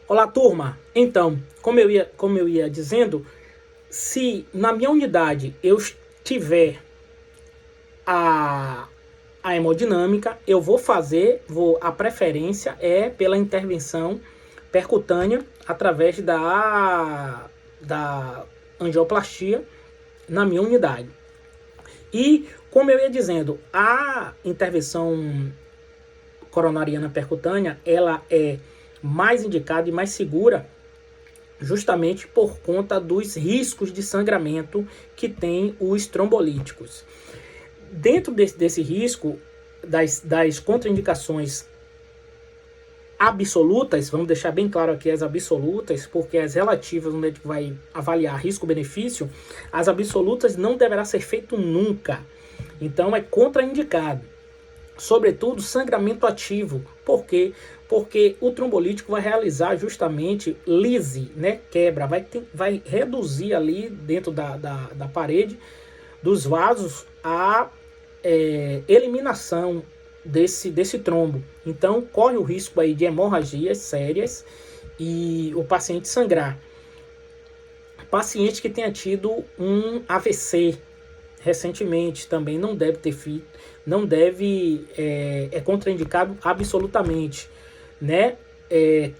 Olá, turma. Então, como eu ia dizendo, se na minha unidade eu tiver a, a hemodinâmica, eu a preferência é pela intervenção percutânea através da angioplastia na minha unidade. E, como eu ia dizendo, a intervenção coronariana percutânea, ela é mais indicada e mais segura justamente por conta dos riscos de sangramento que tem os trombolíticos. Dentro desse risco, das contraindicações absolutas, vamos deixar bem claro aqui as absolutas, porque as relativas, o médico vai avaliar risco-benefício, as absolutas não deverá ser feito nunca. Então é contraindicado. Sobretudo sangramento ativo. Por quê? Porque o trombolítico vai realizar justamente lise, né? Quebra, vai reduzir ali dentro da parede dos vasos a eliminação desse trombo. Então corre o risco aí de hemorragias sérias e o paciente sangrar. Paciente que tenha tido um AVC recentemente também não deve ter feito, não deve, é contraindicado absolutamente, né?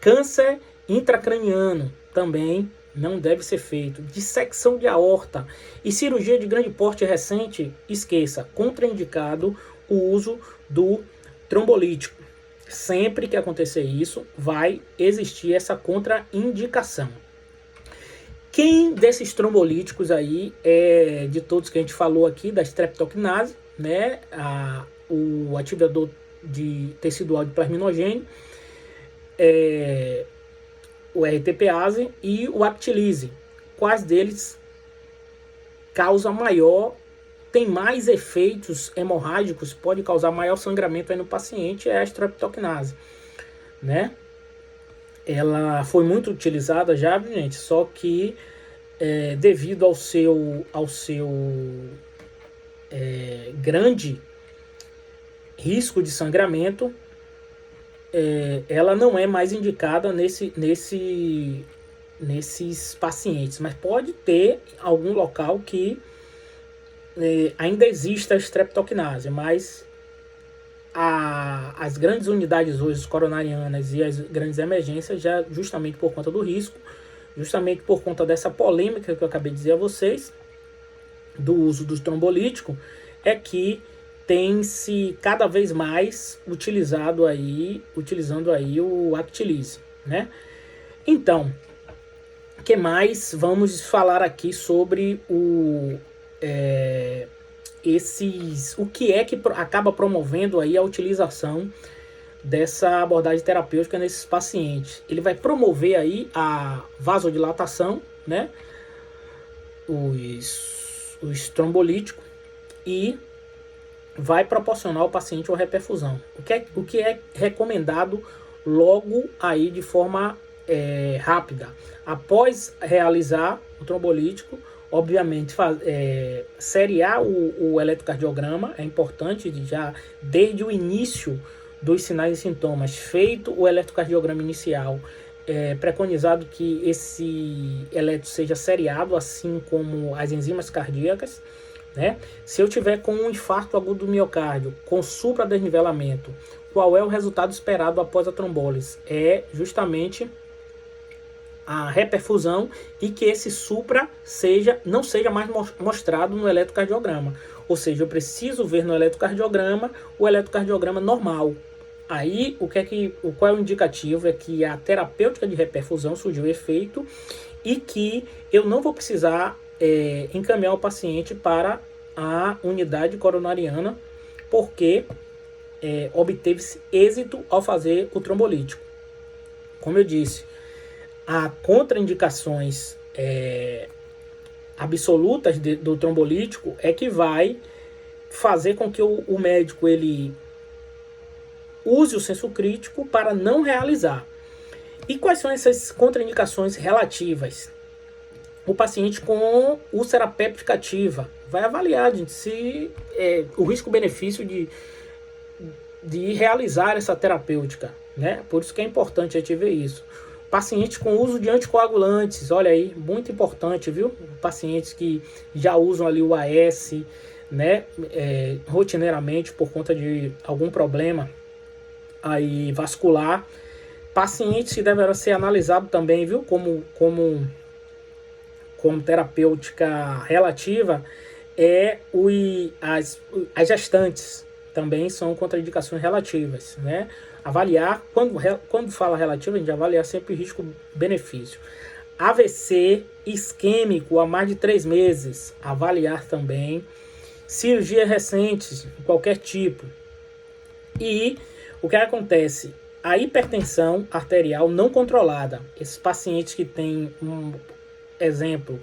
Câncer intracraniano também não deve ser feito. Dissecção de aorta e cirurgia de grande porte recente, esqueça, contraindicado o uso do trombolítico. Sempre que acontecer isso, vai existir essa contraindicação. Quem desses trombolíticos aí, de todos que a gente falou aqui, da streptokinase, né, o ativador de tecidual de plasminogênio, o RTPase e o Actilise, quais deles tem mais efeitos hemorrágicos, pode causar maior sangramento aí no paciente, é a streptokinase, né? Ela foi muito utilizada já, gente, só que devido ao seu grande risco de sangramento, ela não é mais indicada nesses pacientes, mas pode ter algum local que ainda exista a streptokinase, mas as grandes unidades hoje coronarianas e as grandes emergências, já justamente por conta do risco, justamente por conta dessa polêmica que eu acabei de dizer a vocês, do uso do trombolítico, é que tem se cada vez mais utilizando aí o Actilise, né? Então, o que mais vamos falar aqui sobre o que é que acaba promovendo aí a utilização dessa abordagem terapêutica nesses pacientes. Ele vai promover aí a vasodilatação, né? Os trombolíticos, e vai proporcionar ao paciente uma reperfusão. O que é recomendado logo aí de forma rápida. Após realizar o trombolítico, obviamente, seriar o eletrocardiograma é importante, já desde o início dos sinais e sintomas, feito o eletrocardiograma inicial, preconizado que esse eletro seja seriado, assim como as enzimas cardíacas, né? Se eu tiver com um infarto agudo do miocárdio, com supradesnivelamento, qual é o resultado esperado após a trombólise? É justamente a reperfusão, e que esse supra não seja mais mostrado no eletrocardiograma. Ou seja, eu preciso ver no eletrocardiograma o eletrocardiograma normal. Aí, qual é o indicativo? É que a terapêutica de reperfusão surgiu efeito e que eu não vou precisar encaminhar o paciente para a unidade coronariana, porque obteve-se êxito ao fazer o trombolítico. Como eu disse, há contraindicações absolutas do trombolítico, é que vai fazer com que o médico ele use o senso crítico para não realizar. E quais são essas contraindicações relativas? O paciente com úlcera péptica ativa vai avaliar, gente, se o risco-benefício de realizar essa terapêutica, né? Por isso que é importante a gente ver isso. Pacientes com uso de anticoagulantes, olha aí, muito importante, viu? Pacientes que já usam ali o AS, né, rotineiramente por conta de algum problema aí vascular. Pacientes que deverão ser analisados também, viu, como terapêutica relativa, as gestantes também são contraindicações relativas, né? Avaliar, quando fala relativo, a gente avaliar sempre risco-benefício. AVC isquêmico há mais de 3 meses, avaliar também. Cirurgias recentes, de qualquer tipo. E o que acontece? A hipertensão arterial não controlada. Esses pacientes que têm um exemplo,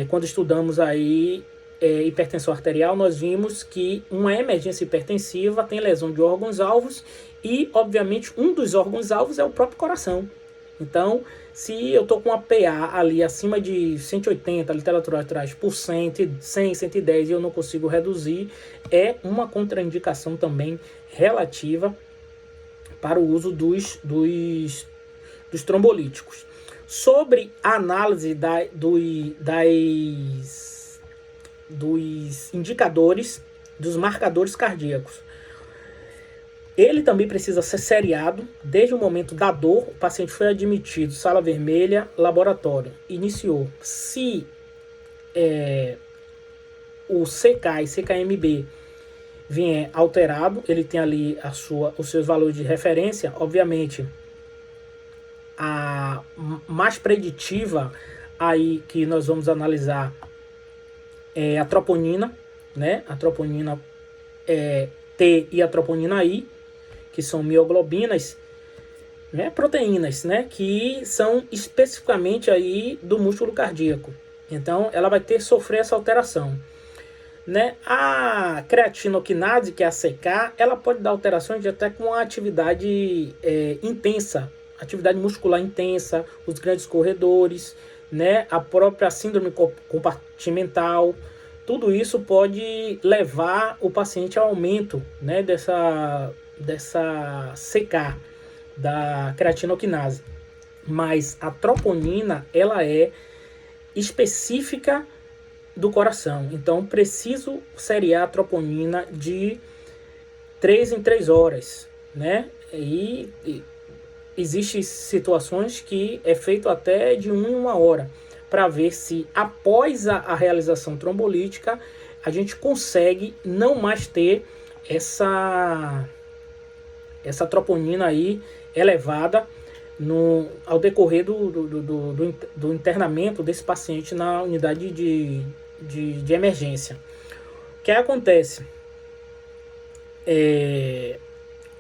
quando estudamos aí hipertensão arterial, nós vimos que uma emergência hipertensiva tem lesão de órgãos-alvos e, obviamente, um dos órgãos-alvos é o próprio coração. Então, se eu estou com uma PA ali acima de 180, a literatura traz por 100, 110 e eu não consigo reduzir, é uma contraindicação também relativa para o uso dos trombolíticos. Sobre a análise dos indicadores, dos marcadores cardíacos. Ele também precisa ser seriado desde o momento da dor. O paciente foi admitido, sala vermelha, laboratório, iniciou. Se o CK e CKMB vier alterado, ele tem ali os seus valores de referência, obviamente, a mais preditiva aí que nós vamos analisar é a troponina, né? A troponina T e a troponina I, que são mioglobinas, né? Proteínas, né? Que são especificamente aí do músculo cardíaco. Então, ela vai sofrer essa alteração. Né? A creatinoquinase, que é a CK, ela pode dar alterações de até com uma atividade intensa, atividade muscular intensa, os grandes corredores, né? A própria síndrome compartimental. Tudo isso pode levar o paciente ao aumento, né, dessa CK, da creatinoquinase. Mas a troponina, ela é específica do coração. Então, preciso seriar a troponina de 3 em 3 horas, né? E existem situações que é feito até de 1 em 1 hora, para ver se após a realização trombolítica a gente consegue não mais ter essa troponina aí elevada ao decorrer do internamento desse paciente na unidade de emergência. O que acontece?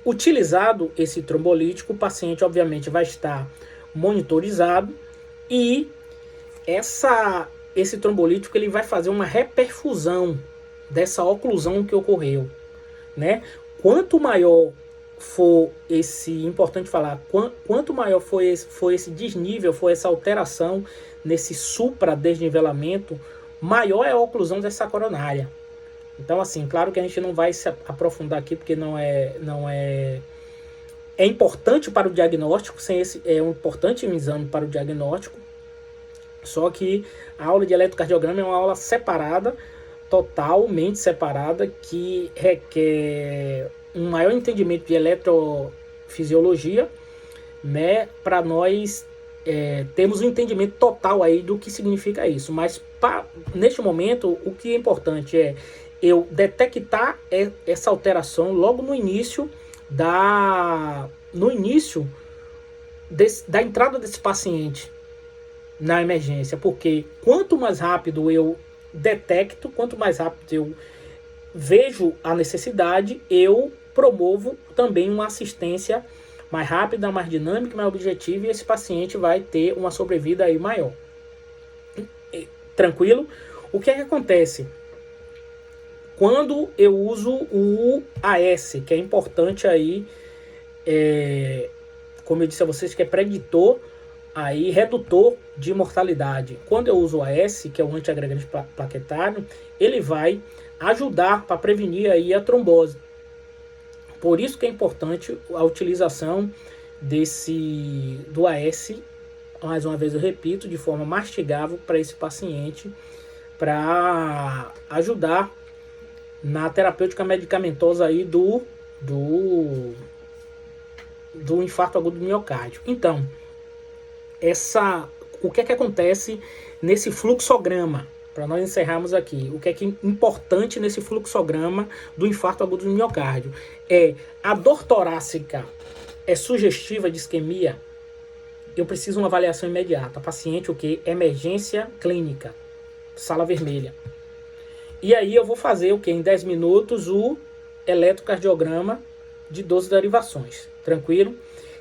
Utilizado esse trombolítico, o paciente obviamente vai estar monitorizado e esse trombolítico ele vai fazer uma reperfusão dessa oclusão que ocorreu, né? Quanto maior for importante falar, quanto maior for esse desnível, for essa alteração nesse supradesnivelamento, maior é a oclusão dessa coronária. Então, assim, claro que a gente não vai se aprofundar aqui, porque não é importante para o diagnóstico, é um importante exame para o diagnóstico, só que a aula de eletrocardiograma é uma aula separada, totalmente separada, que requer um maior entendimento de eletrofisiologia, né, para nós termos um entendimento total aí do que significa isso. Mas neste momento, o que é importante é eu detectar essa alteração logo no início da entrada desse paciente na emergência, porque quanto mais rápido eu detecto, quanto mais rápido eu vejo a necessidade, eu promovo também uma assistência mais rápida, mais dinâmica, mais objetiva, e esse paciente vai ter uma sobrevida aí maior. Tranquilo? O que é que acontece? Quando eu uso o AS, que é importante aí, como eu disse a vocês, que é preditor, aí, redutor de mortalidade. Quando eu uso o AS, que é o antiagregante plaquetário, ele vai ajudar para prevenir aí a trombose. Por isso que é importante a utilização do AS, mais uma vez eu repito, de forma mastigável para esse paciente, para ajudar na terapêutica medicamentosa aí do infarto agudo do miocárdio. Então, o que é que acontece nesse fluxograma? Para nós encerrarmos aqui, o que é importante nesse fluxograma do infarto agudo do miocárdio? A dor torácica é sugestiva de isquemia? Eu preciso de uma avaliação imediata. Paciente, emergência clínica, sala vermelha. E aí eu vou fazer em 10 minutos o eletrocardiograma de 12 derivações. Tranquilo?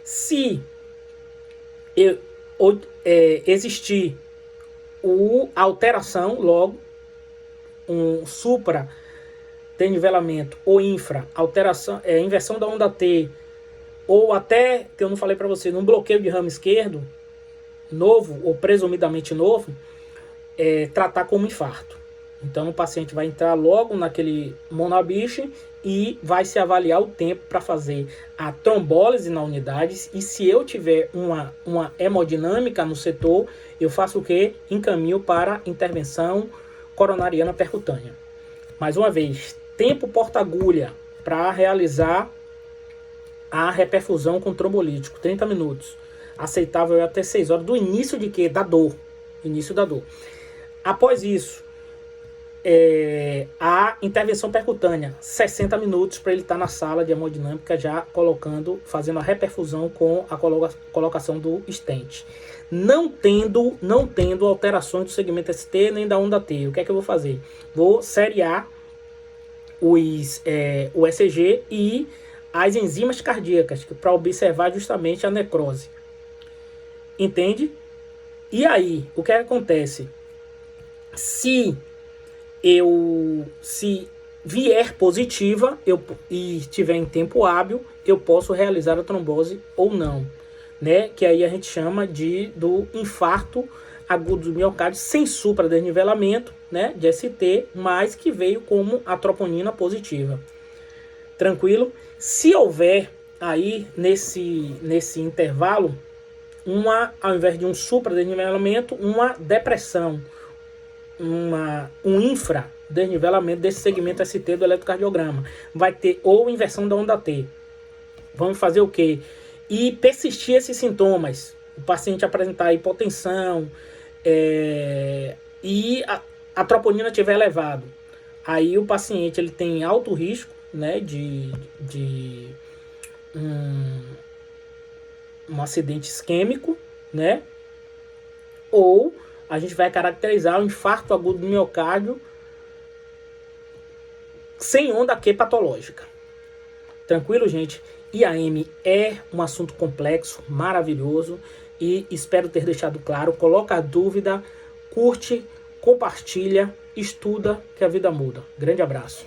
Se existir a alteração, logo, um supra desnivelamento ou infra, alteração, inversão da onda T, ou até, que eu não falei para você, num bloqueio de ramo esquerdo, novo ou presumidamente novo, tratar como infarto. Então o paciente vai entrar logo naquele monobiche e vai se avaliar o tempo para fazer a trombólise na unidade. E se eu tiver uma hemodinâmica no setor, eu faço o quê? Encaminho para intervenção coronariana percutânea. Mais uma vez, tempo porta-agulha para realizar a reperfusão com trombolítico, 30 minutos. Aceitável até 6 horas do início de quê? Da dor. Início da dor. Após isso, a intervenção percutânea, 60 minutos para ele estar na sala de hemodinâmica já fazendo a reperfusão com a colocação do stent. Não tendo alterações do segmento ST nem da onda T. O que é que eu vou fazer? Vou seriar o ECG e as enzimas cardíacas para observar justamente a necrose. Entende? E aí, o que acontece? Se vier positiva e estiver em tempo hábil, eu posso realizar a trombose ou não, né? Que aí a gente chama do infarto agudo do miocárdio sem supradesnivelamento, né? De ST, mas que veio como a troponina positiva. Tranquilo? Se houver aí nesse intervalo, ao invés de um supradesnivelamento, uma depressão, um infradesnivelamento desse segmento ST do eletrocardiograma. Vai ter ou inversão da onda T. Vamos fazer o quê? E persistir esses sintomas. O paciente apresentar hipotensão e a troponina estiver elevado. Aí o paciente ele tem alto risco, né, de um acidente isquêmico, né? Ou a gente vai caracterizar o infarto agudo do miocárdio sem onda Q patológica. Tranquilo, gente? IAM é um assunto complexo, maravilhoso, e espero ter deixado claro. Coloca a dúvida, curte, compartilha, estuda, que a vida muda. Grande abraço.